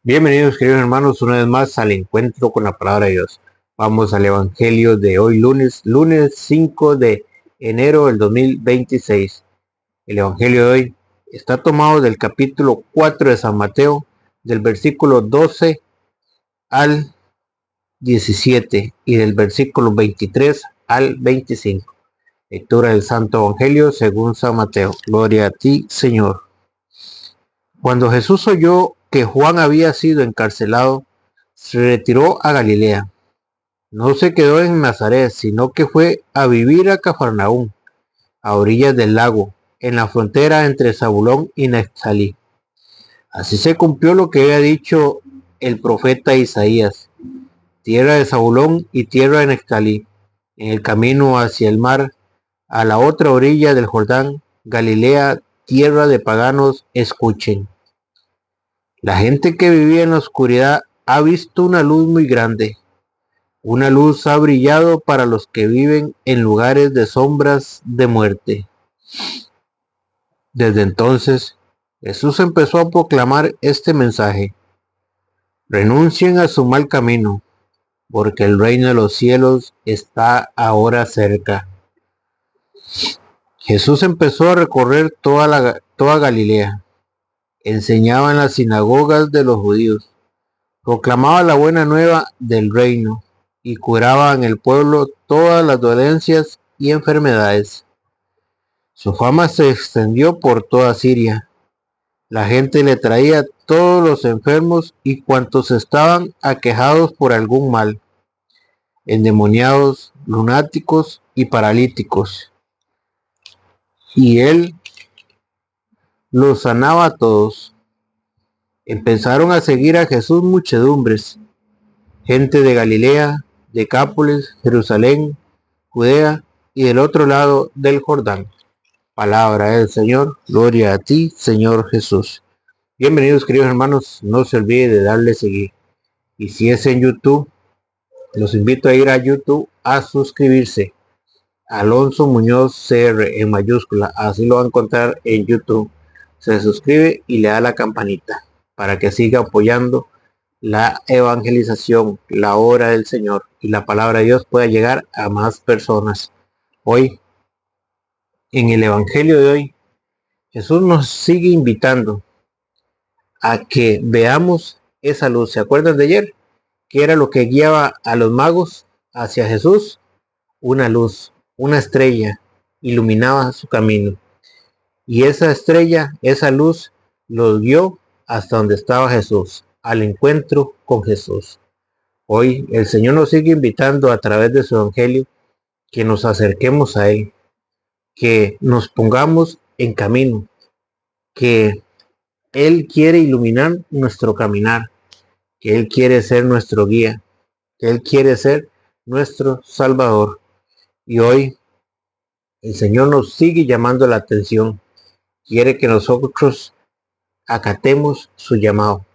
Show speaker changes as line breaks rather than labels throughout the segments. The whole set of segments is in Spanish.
Bienvenidos, queridos hermanos, una vez más al encuentro con la palabra de Dios. Vamos al Evangelio de hoy, lunes 5 de enero del 2026. El Evangelio de hoy está tomado del capítulo 4 de San Mateo, del versículo 12 al 17 y del versículo 23 al 25. Lectura del Santo Evangelio según San Mateo. Gloria a ti, Señor. Cuando Jesús oyó que Juan había sido encarcelado, se retiró a Galilea. No se quedó en Nazaret, sino que fue a vivir a Cafarnaúm, a orillas del lago, en la frontera entre Zabulón y Neftalí. Así se cumplió lo que había dicho el profeta Isaías: tierra de Zabulón y tierra de Neftalí, en el camino hacia el mar, a la otra orilla del Jordán, Galilea, tierra de paganos, escuchen. La gente que vivía en la oscuridad ha visto una luz muy grande. Una luz ha brillado para los que viven en lugares de sombras de muerte. Desde entonces, Jesús empezó a proclamar este mensaje: renuncien a su mal camino, porque el reino de los cielos está ahora cerca. Jesús empezó a recorrer toda Galilea. Enseñaba en las sinagogas de los judíos, proclamaba la buena nueva del reino y curaba en el pueblo todas las dolencias y enfermedades. Su fama se extendió por toda Siria. La gente le traía todos los enfermos y cuantos estaban aquejados por algún mal, endemoniados, lunáticos y paralíticos. Y él los sanaba a todos. Empezaron a seguir a Jesús muchedumbres, gente de Galilea, Decápolis, Jerusalén, Judea y del otro lado del Jordán. Palabra del Señor, gloria a ti, Señor Jesús. Bienvenidos, queridos hermanos, no se olvide de darle seguir. Y si es en YouTube, los invito a ir a YouTube a suscribirse. Alonso Muñoz CR en mayúscula, así lo va a encontrar en YouTube. Se suscribe y le da la campanita para que siga apoyando la evangelización, la obra del Señor y la palabra de Dios pueda llegar a más personas. Hoy, en el Evangelio de hoy, Jesús nos sigue invitando a que veamos esa luz. ¿Se acuerdan de ayer? ¿Qué era lo que guiaba a los magos hacia Jesús? Una luz, una estrella, iluminaba su camino. Y esa estrella, esa luz, los guió hasta donde estaba Jesús, al encuentro con Jesús. Hoy el Señor nos sigue invitando a través de su Evangelio que nos acerquemos a Él, que nos pongamos en camino, que Él quiere iluminar nuestro caminar, que Él quiere ser nuestro guía, que Él quiere ser nuestro Salvador. Y hoy el Señor nos sigue llamando la atención, quiere que nosotros acatemos su llamado.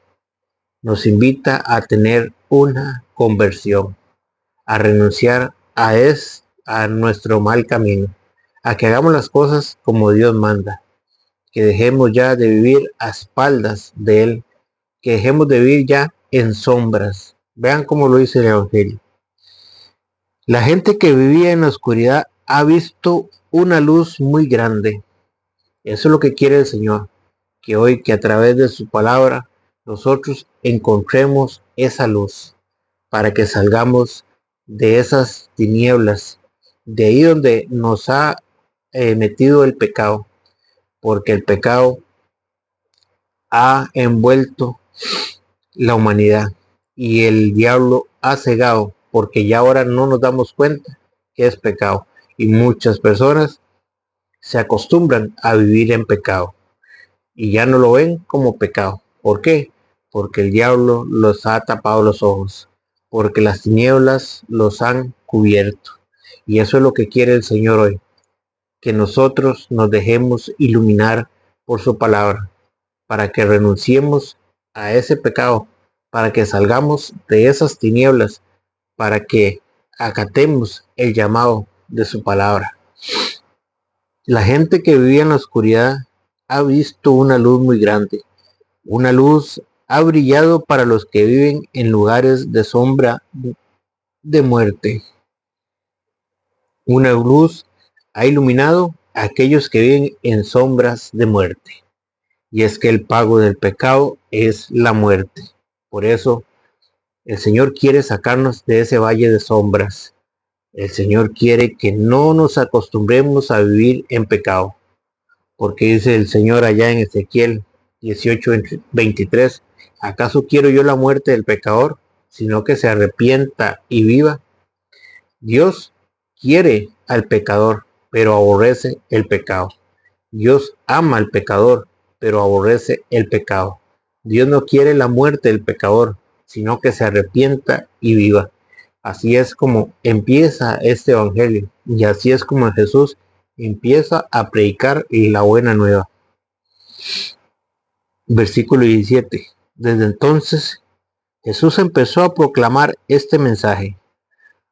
Nos invita a tener una conversión, a renunciar a nuestro mal camino, a que hagamos las cosas como Dios manda, que dejemos ya de vivir a espaldas de Él, que dejemos de vivir ya en sombras. Vean cómo lo dice el Evangelio. La gente que vivía en la oscuridad ha visto una luz muy grande. Eso es lo que quiere el Señor, que hoy, que a través de su palabra, nosotros encontremos esa luz, para que salgamos de esas tinieblas, de ahí donde nos ha metido el pecado, porque el pecado ha envuelto la humanidad y el diablo ha cegado, porque ya ahora no nos damos cuenta que es pecado y muchas personas se acostumbran a vivir en pecado y ya no lo ven como pecado. ¿Por qué? Porque el diablo los ha tapado los ojos, porque las tinieblas los han cubierto. Y eso es lo que quiere el Señor hoy, que nosotros nos dejemos iluminar por su palabra, para que renunciemos a ese pecado, para que salgamos de esas tinieblas, para que acatemos el llamado de su palabra. La gente que vivía en la oscuridad ha visto una luz muy grande, una luz ha brillado para los que viven en lugares de sombra de muerte. Una luz ha iluminado a aquellos que viven en sombras de muerte. Y es que el pago del pecado es la muerte. Por eso el Señor quiere sacarnos de ese valle de sombras. El Señor quiere que no nos acostumbremos a vivir en pecado. Porque dice el Señor allá en Ezequiel 18:23, ¿acaso quiero yo la muerte del pecador, sino que se arrepienta y viva? Dios quiere al pecador, pero aborrece el pecado. Dios ama al pecador, pero aborrece el pecado. Dios no quiere la muerte del pecador, sino que se arrepienta y viva. Así es como empieza este evangelio, y así es como Jesús empieza a predicar la buena nueva. Versículo 17. Desde entonces Jesús empezó a proclamar este mensaje: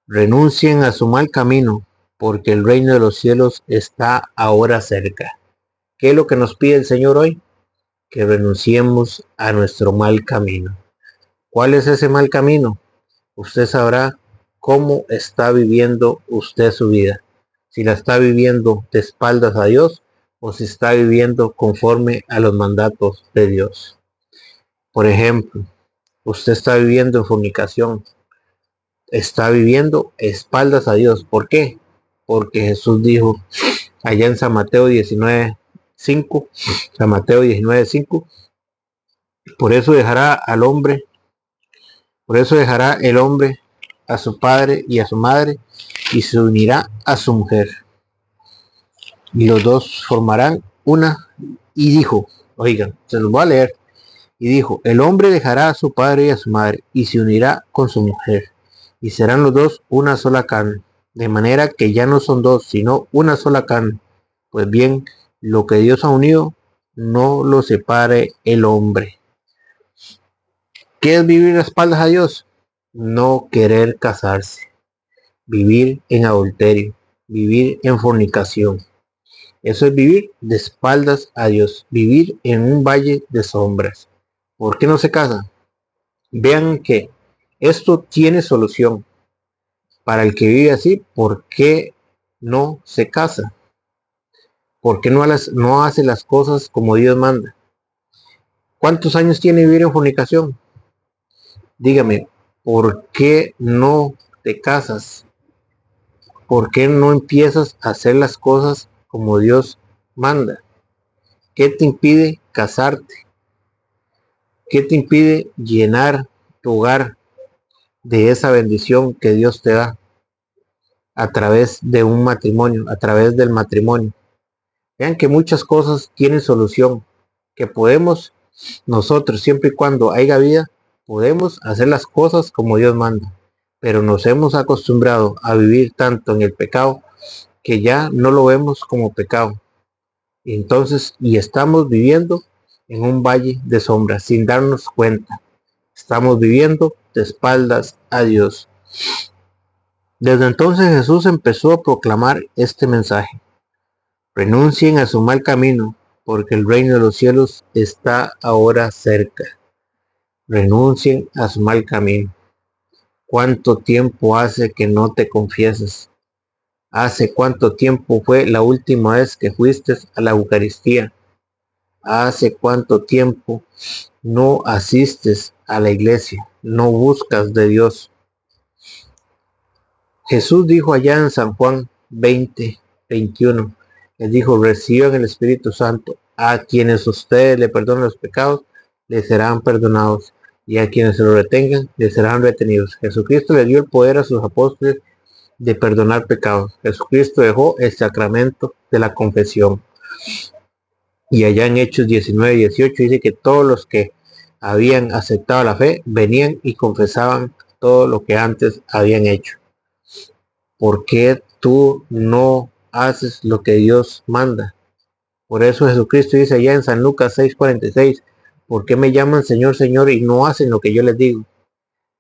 renuncien a su mal camino, porque el reino de los cielos está ahora cerca. ¿Qué es lo que nos pide el Señor hoy? Que renunciemos a nuestro mal camino. ¿Cuál es ese mal camino? Usted sabrá cómo está viviendo usted su vida. Si la está viviendo de espaldas a Dios o si está viviendo conforme a los mandatos de Dios. Por ejemplo, usted está viviendo en fornicación. Está viviendo espaldas a Dios. ¿Por qué? Porque Jesús dijo allá en San Mateo 19:5, San Mateo 19:5, por eso dejará el hombre a su padre y a su madre y se unirá a su mujer. Y los dos formarán una. Y dijo, oigan, se los voy a leer. Y dijo, el hombre dejará a su padre y a su madre y se unirá con su mujer. Y serán los dos una sola carne. De manera que ya no son dos, sino una sola carne. Pues bien, lo que Dios ha unido, no lo separe el hombre. ¿Qué es vivir a espaldas a Dios? No querer casarse, vivir en adulterio, vivir en fornicación. Eso es vivir de espaldas a Dios, vivir en un valle de sombras. ¿Por qué no se casa? Vean que esto tiene solución. Para el que vive así, ¿por qué no se casa? ¿Por qué no hace las cosas como Dios manda? ¿Cuántos años tiene vivir en fornicación? Dígame, ¿por qué no te casas? ¿Por qué no empiezas a hacer las cosas como Dios manda? ¿Qué te impide casarte? ¿Qué te impide llenar tu hogar de esa bendición que Dios te da a través de un matrimonio, a través del matrimonio? Vean que muchas cosas tienen solución, que podemos nosotros, siempre y cuando haya vida, podemos hacer las cosas como Dios manda, pero nos hemos acostumbrado a vivir tanto en el pecado que ya no lo vemos como pecado. Entonces, y estamos viviendo en un valle de sombras sin darnos cuenta. Estamos viviendo de espaldas a Dios. Desde entonces Jesús empezó a proclamar este mensaje: renuncien a su mal camino, porque el reino de los cielos está ahora cerca. Renuncien a su mal camino. ¿Cuánto tiempo hace que no te confiesas? ¿Hace cuánto tiempo fue la última vez que fuiste a la Eucaristía? ¿Hace cuánto tiempo no asistes a la iglesia? No buscas de Dios. Jesús dijo allá en San Juan 20:21, les dijo, reciban el Espíritu Santo. A quienes ustedes le perdonen los pecados, les serán perdonados. Y a quienes se lo retengan, les serán retenidos. Jesucristo le dio el poder a sus apóstoles de perdonar pecados. Jesucristo dejó el sacramento de la confesión. Y allá en Hechos 19:18 dice que todos los que habían aceptado la fe venían y confesaban todo lo que antes habían hecho. ¿Por qué tú no haces lo que Dios manda? Por eso Jesucristo dice allá en San Lucas 6:46, ¿por qué me llaman Señor, Señor y no hacen lo que yo les digo?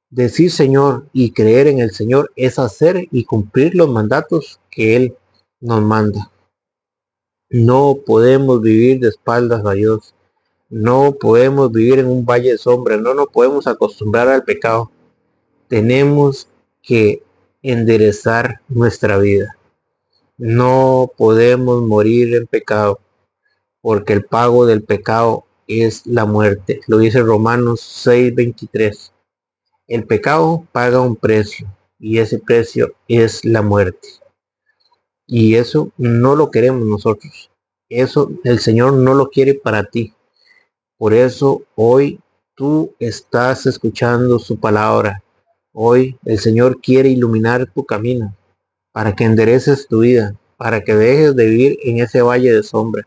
Decir Señor y creer en el Señor es hacer y cumplir los mandatos que Él nos manda. No podemos vivir de espaldas a Dios. No podemos vivir en un valle de sombra, no nos podemos acostumbrar al pecado. Tenemos que enderezar nuestra vida. No podemos morir en pecado, porque el pago del pecado es la muerte. Lo dice Romanos 6:23. El pecado paga un precio, y ese precio es la muerte. Y eso no lo queremos nosotros. Eso el Señor no lo quiere para ti. Por eso hoy tú estás escuchando su palabra. Hoy el Señor quiere iluminar tu camino para que endereces tu vida, para que dejes de vivir en ese valle de sombra,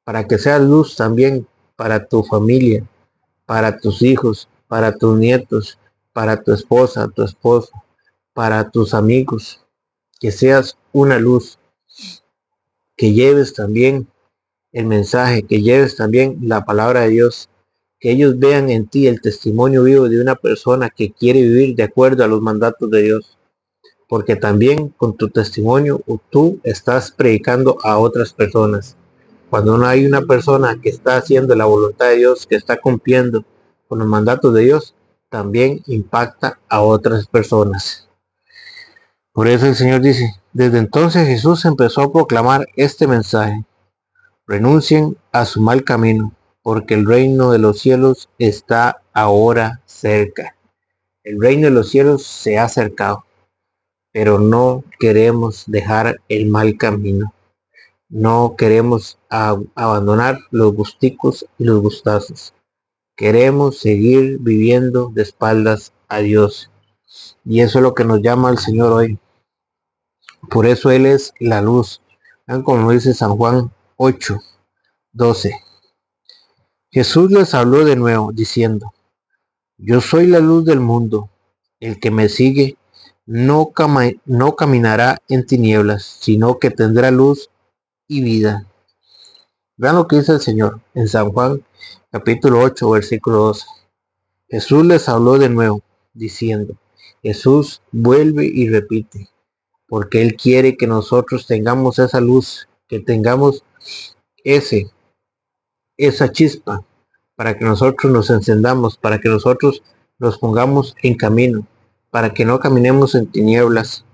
para que seas luz también para tu familia, para tus hijos, para tus nietos, para tu esposa, tu esposo, para tus amigos, que seas una luz, que lleves también el mensaje, que lleves también la palabra de Dios, que ellos vean en ti el testimonio vivo de una persona que quiere vivir de acuerdo a los mandatos de Dios, porque también con tu testimonio tú estás predicando a otras personas. Cuando no hay una persona que está haciendo la voluntad de Dios, que está cumpliendo con los mandatos de Dios, también impacta a otras personas. Por eso el Señor dice, desde entonces Jesús empezó a proclamar este mensaje: renuncien a su mal camino, porque el reino de los cielos está ahora cerca. El reino de los cielos se ha acercado, pero no queremos dejar el mal camino. No queremos abandonar los gusticos y los gustazos. Queremos seguir viviendo de espaldas a Dios. Y eso es lo que nos llama el Señor hoy. Por eso Él es la luz. Vean como dice San Juan 8:12. Jesús les habló de nuevo, diciendo: yo soy la luz del mundo. El que me sigue no caminará en tinieblas, sino que tendrá luz y vida. Vean lo que dice el Señor en San Juan capítulo 8, versículo 12. Jesús les habló de nuevo, diciendo. Jesús vuelve y repite, porque Él quiere que nosotros tengamos esa luz, que tengamos esa chispa, para que nosotros nos encendamos, para que nosotros nos pongamos en camino, para que no caminemos en tinieblas.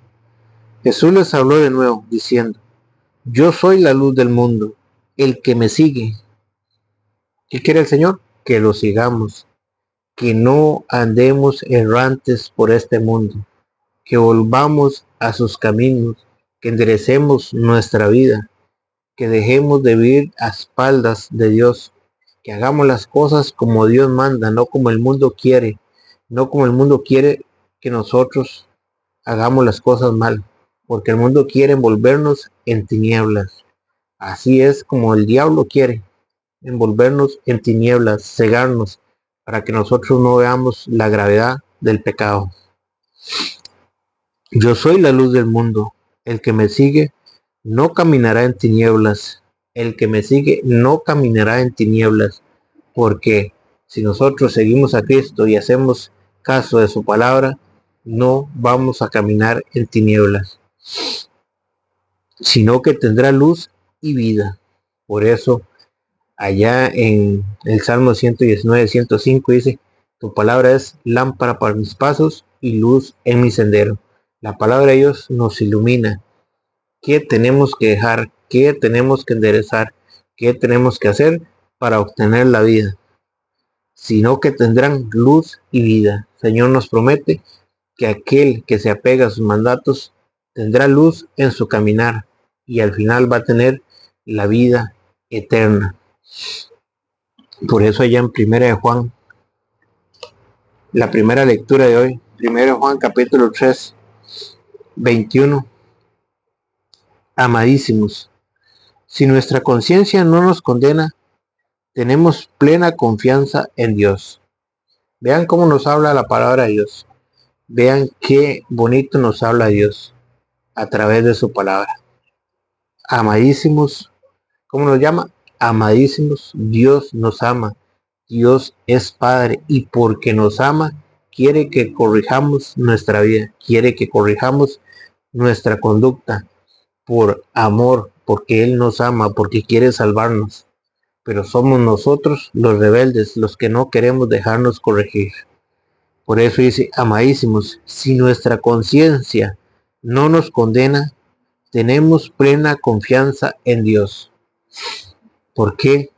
Jesús les habló de nuevo, diciendo: yo soy la luz del mundo. El que me sigue. ¿Qué quiere el Señor? Que lo sigamos, que no andemos errantes por este mundo, que volvamos a sus caminos, que enderecemos nuestra vida, que dejemos de vivir a espaldas de Dios, que hagamos las cosas como Dios manda, no como el mundo quiere, no como el mundo quiere que nosotros hagamos las cosas mal, porque el mundo quiere envolvernos en tinieblas. Así es como el diablo quiere, envolvernos en tinieblas, cegarnos, para que nosotros no veamos la gravedad del pecado. Yo soy la luz del mundo. El que me sigue no caminará en tinieblas. El que me sigue no caminará en tinieblas, porque si nosotros seguimos a Cristo y hacemos caso de su palabra, no vamos a caminar en tinieblas, sino que tendrá luz y vida. Por eso, allá en el Salmo 119, 105 dice: tu palabra es lámpara para mis pasos y luz en mi sendero. La palabra de Dios nos ilumina. ¿Qué tenemos que dejar? ¿Qué tenemos que enderezar? ¿Qué tenemos que hacer para obtener la vida? Sino que tendrán luz y vida. El Señor nos promete que aquel que se apega a sus mandatos tendrá luz en su caminar y al final va a tener la vida eterna. Por eso allá en Primera de Juan, la primera lectura de hoy, Primera de Juan capítulo 3, 21. Amadísimos, si nuestra conciencia no nos condena, tenemos plena confianza en Dios. Vean cómo nos habla la palabra de Dios. Vean qué bonito nos habla Dios a través de su palabra. Amadísimos, ¿cómo nos llama? Amadísimos, Dios nos ama. Dios es Padre y porque nos ama, quiere que corrijamos nuestra vida, quiere que corrijamos nuestra conducta por amor, porque Él nos ama, porque quiere salvarnos. pero somos nosotros los rebeldes los que no queremos dejarnos corregir. Por eso dice, amadísimos, si nuestra conciencia no nos condena, tenemos plena confianza en Dios. ¿Por qué?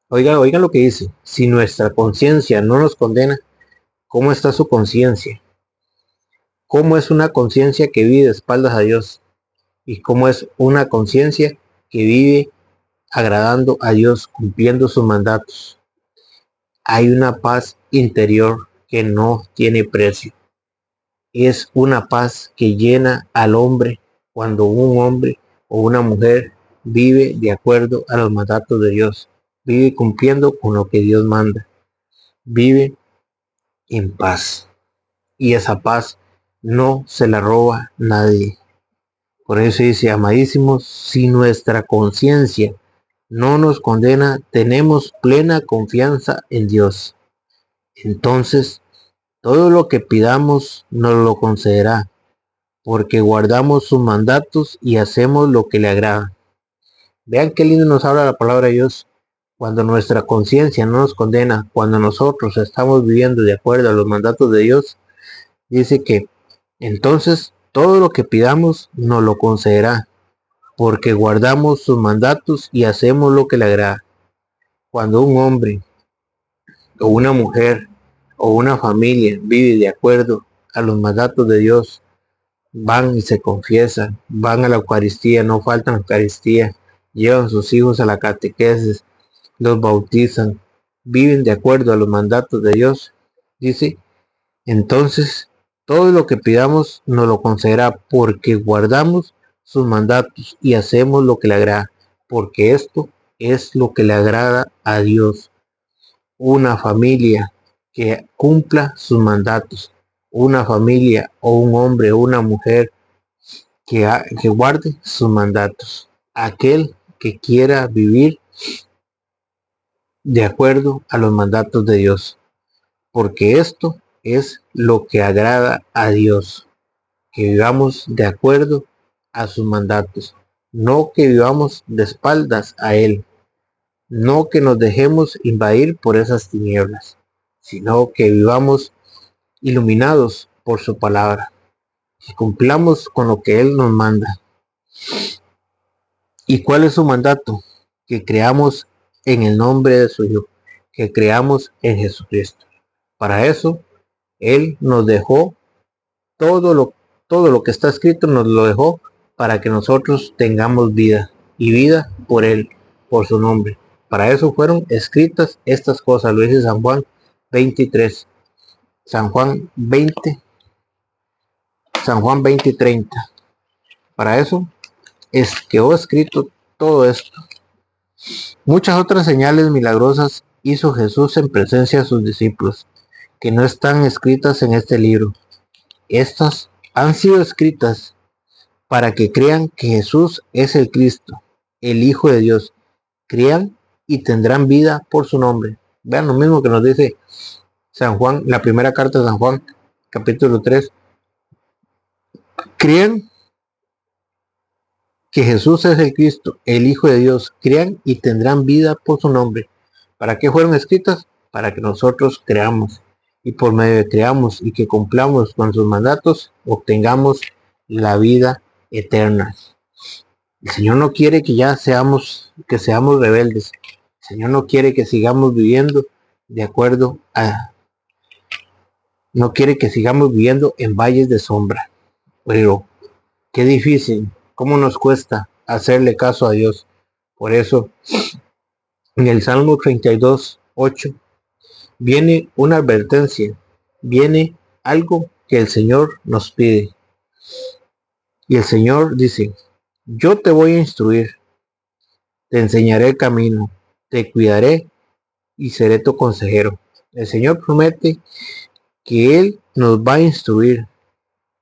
Oiga lo que dice, si nuestra conciencia no nos condena, ¿cómo está su conciencia? ¿Cómo es una conciencia que vive de espaldas a Dios? ¿Y cómo es una conciencia que vive agradando a Dios, cumpliendo sus mandatos? Hay una paz interior que no tiene precio. Es una paz que llena al hombre cuando un hombre o una mujer vive de acuerdo a los mandatos de Dios, vive cumpliendo con lo que Dios manda, vive en paz. Y esa paz no se la roba nadie. Por eso dice, amadísimos, si nuestra conciencia no nos condena, tenemos plena confianza en Dios. Entonces, todo lo que pidamos nos lo concederá, porque guardamos sus mandatos y hacemos lo que le agrada. Vean qué lindo nos habla la palabra de Dios. Cuando nuestra conciencia no nos condena, cuando nosotros estamos viviendo de acuerdo a los mandatos de Dios, dice que entonces todo lo que pidamos nos lo concederá, porque guardamos sus mandatos y hacemos lo que le agrada. Cuando un hombre o una mujer o una familia vive de acuerdo a los mandatos de Dios, van y se confiesan, van a la Eucaristía, no faltan a la Eucaristía, llevan sus hijos a la catequesis, los bautizan, viven de acuerdo a los mandatos de Dios, dice, entonces todo lo que pidamos nos lo concederá porque guardamos sus mandatos y hacemos lo que le agrada, porque esto es lo que le agrada a Dios. Una familia que cumpla sus mandatos, una familia o un hombre o una mujer que guarde sus mandatos, aquel que quiera vivir de acuerdo a los mandatos de Dios, porque esto es lo que agrada a Dios, que vivamos de acuerdo a sus mandatos, no que vivamos de espaldas a Él, no que nos dejemos invadir por esas tinieblas, sino que vivamos iluminados por su palabra, que cumplamos con lo que Él nos manda. ¿Y cuál es su mandato? Que creamos en el nombre de su Hijo, que creamos en Jesucristo. Para eso, Él nos dejó todo lo que está escrito, nos lo dejó para que nosotros tengamos vida, y vida por Él, por su nombre. Para eso fueron escritas estas cosas, lo dice San Juan 23, San Juan 20, San Juan 20:30. Para eso quedó escrito todo esto. Muchas otras señales milagrosas hizo Jesús en presencia de sus discípulos, que no están escritas en este libro. Estas han sido escritas para que crean que Jesús es el Cristo, el Hijo de Dios. Crean y tendrán vida por su nombre. Vean lo mismo que nos dice San Juan, la primera carta de San Juan, capítulo 3. Crean que Jesús es el Cristo, el Hijo de Dios. Crean y tendrán vida por su nombre. ¿Para qué fueron escritas? Para que nosotros creamos. Y por medio de creamos y que cumplamos con sus mandatos, obtengamos la vida eterna. El Señor no quiere que seamos rebeldes. El Señor no quiere que sigamos viviendo de acuerdo a, no quiere que sigamos viviendo en valles de sombra. Pero qué difícil, cómo nos cuesta hacerle caso a Dios. Por eso, en el Salmo 32:8, viene una advertencia, viene algo que el Señor nos pide. Y el Señor dice, yo te voy a instruir, te enseñaré el camino, te cuidaré y seré tu consejero. El Señor promete que Él nos va a instruir,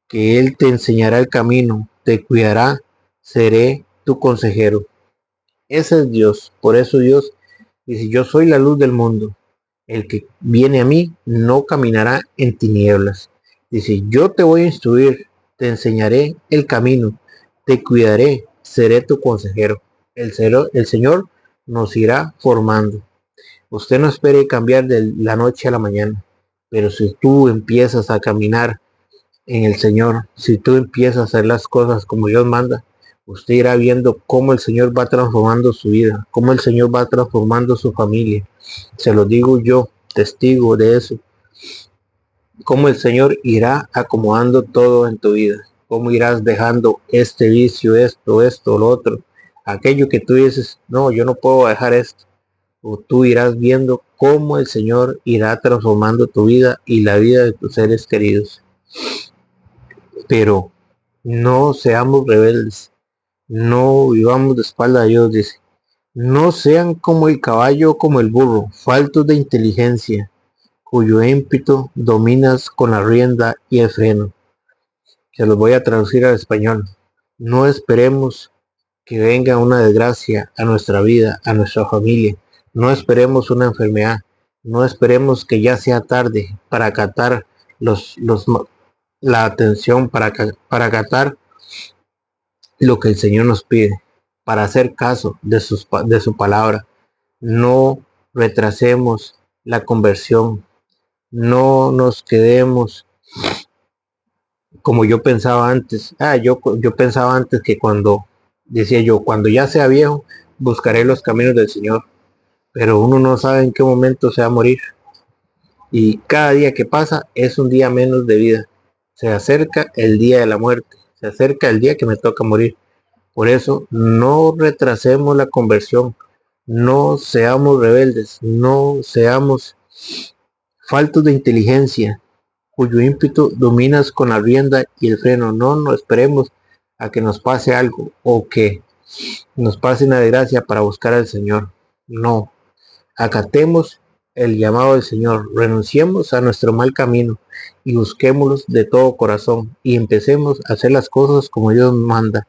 que Él te enseñará el camino, te cuidará, seré tu consejero. Ese es Dios. Por eso Dios dice, yo soy la luz del mundo. El que viene a mí no caminará en tinieblas. Dice, yo te voy a instruir, te enseñaré el camino, te cuidaré, seré tu consejero. El Señor nos irá formando. Usted no espere cambiar de la noche a la mañana, pero si tú empiezas a caminar en el Señor, si tú empiezas a hacer las cosas como Dios manda, usted irá viendo cómo el Señor va transformando su vida, cómo el Señor va transformando su familia. Se lo digo yo, testigo de eso. Cómo el Señor irá acomodando todo en tu vida. Cómo irás dejando este vicio, esto, lo otro. Aquello que tú dices, no, yo no puedo dejar esto. O tú irás viendo cómo el Señor irá transformando tu vida y la vida de tus seres queridos. Pero no seamos rebeldes. No vivamos de espalda a Dios, dice. No sean como el caballo o como el burro, faltos de inteligencia, cuyo ímpetu dominas con la rienda y el freno. Se los voy a traducir al español. No esperemos que venga una desgracia a nuestra vida, a nuestra familia. No esperemos una enfermedad. No esperemos que ya sea tarde para acatar la atención, para acatar lo que el Señor nos pide, para hacer caso de su palabra. No retrasemos la conversión. No nos quedemos como yo pensaba antes. Yo pensaba antes que decía yo, cuando ya sea viejo, buscaré los caminos del Señor. Pero uno no sabe en qué momento se va a morir. Y cada día que pasa es un día menos de vida. Se acerca el día de la muerte. Se acerca el día que me toca morir. Por eso no retrasemos la conversión. No seamos rebeldes. No seamos faltos de inteligencia, cuyo ímpetu dominas con la rienda y el freno. No esperemos a que nos pase algo o que nos pase una desgracia para buscar al Señor. No, acatemos el llamado del Señor, renunciemos a nuestro mal camino y busquémoslos de todo corazón y empecemos a hacer las cosas como Dios manda.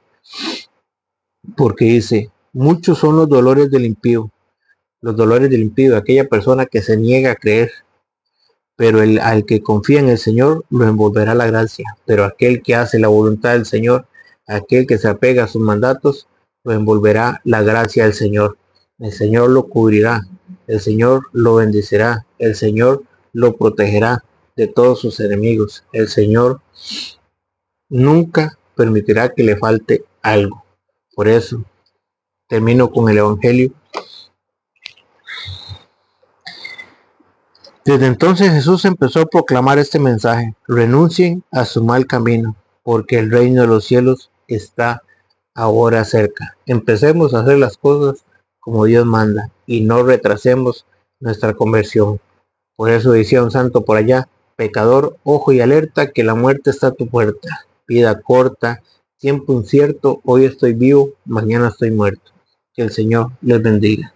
Porque dice, muchos son los dolores del impío, aquella persona que se niega a creer. Pero al que confía en el Señor lo envolverá la gracia. Pero aquel que hace la voluntad del Señor, aquel que se apega a sus mandatos, lo envolverá la gracia del Señor. El Señor lo cubrirá, el Señor lo bendecirá, el Señor lo protegerá de todos sus enemigos. El Señor nunca permitirá que le falte algo. Por eso termino con el Evangelio. Desde entonces Jesús empezó a proclamar este mensaje: renuncien a su mal camino, porque el reino de los cielos está ahora cerca. Empecemos a hacer las cosas como Dios manda y no retrasemos nuestra conversión. Por eso decía un santo por allá: pecador, ojo y alerta, que la muerte está a tu puerta. Vida corta, tiempo incierto, hoy estoy vivo, mañana estoy muerto. Que el Señor les bendiga.